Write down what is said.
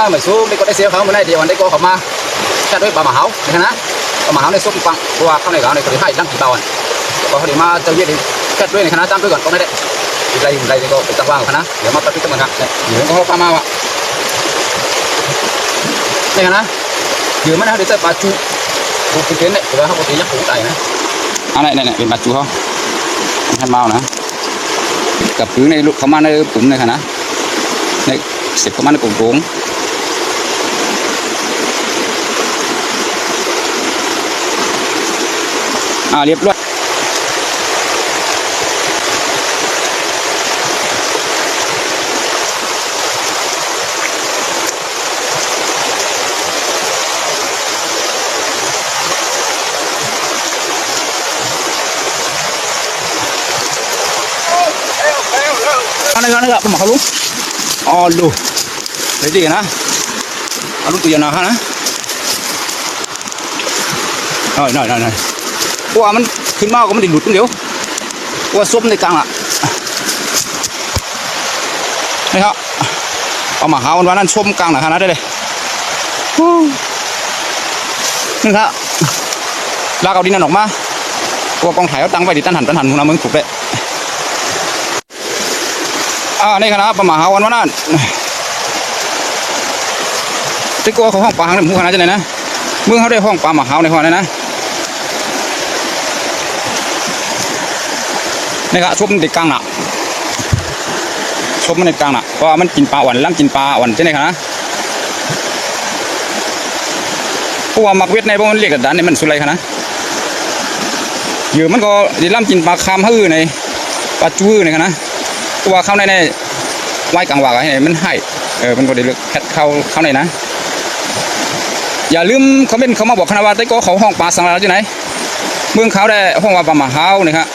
เหมือนซูไม่ก็ได้เสียเขาไม่ได้เดี๋ยววันได้ก็เขามาแค่ด้วยปลาหมาเฮาเห็นนะปลาหมาเฮาในซุปปังเพราะว่าข้างในเขาในเขาให้ตั้งกี่เบาอ่ะก็เขาเดี๋ยวมาเจอเยอะดิแค่ด้วยในคณะจำด้วยก่อนก็ไม่ได้ไรก็ไปตั้งว่างคณะเดี๋ยวมาตัดพิจารณาเนี่ยเหนือก็เขาปลามาว่ะนี่คณะเหนือมันนะเดี๋ยวจะปลาจูปูปูเก้นเนี่ยเดี๋ยวเขาปกติยักษ์ปูใส่นะอันนี้เนี่ยเป็นปลาจูเขาท่านเมานะกับพื้นในลูกเขามาในปุ่มในคณะในเสร็จเขามาในปุ่มโป่งเรียบร้อยนะครับมาเขาลุงดูเลยดีนะเอาลุงตัวยันนะหน่อยเพราะว่ามันขึ้นมาก็มันดิหลุดเดี๋ยวว่าซุปในกลางอ่ะนี่ครับเอามาหาวันนั้นส้มกลางหน่อยนะได้เลยนี่ครับลากเอาดินนั่นออกมาตัวกองถ่ายเขาตั้งไว้ดิตั้นหันหัวมึงถูกเลยนี่ครับประมาหาวันนั้นที่กัวเขาห้องปลาหางในหมู่คณะจะไหนนะเมื่อเขาได้ห้องปลาหมาหาวในห้องนั้นนะนี่ครับชมติดกลางน่ะชมมันติดกลางน่ะเพราะมันกินปลาหวานล้ำกินปลาหวานใช่ไหมครับนะเพราะว่ามักเวทในพวกมันเรียกกันดันนี่มันสุดเลยครับนะอยู่มันก็ดีล้ำกินปลาคามฮื้อในปลาจู้ในครับนะตัวเข้าในไว้กลางวากไอ้มันให้มันก็ได้เลือกแคทเข้าในนะอย่าลืมเขาเป็นเขามาบอกคณะว่าไต้ก็เขาห้องปลาสังเราที่ไหนเมืองเขาได้ห้องว่าปลาหมาเฮานี่ครับ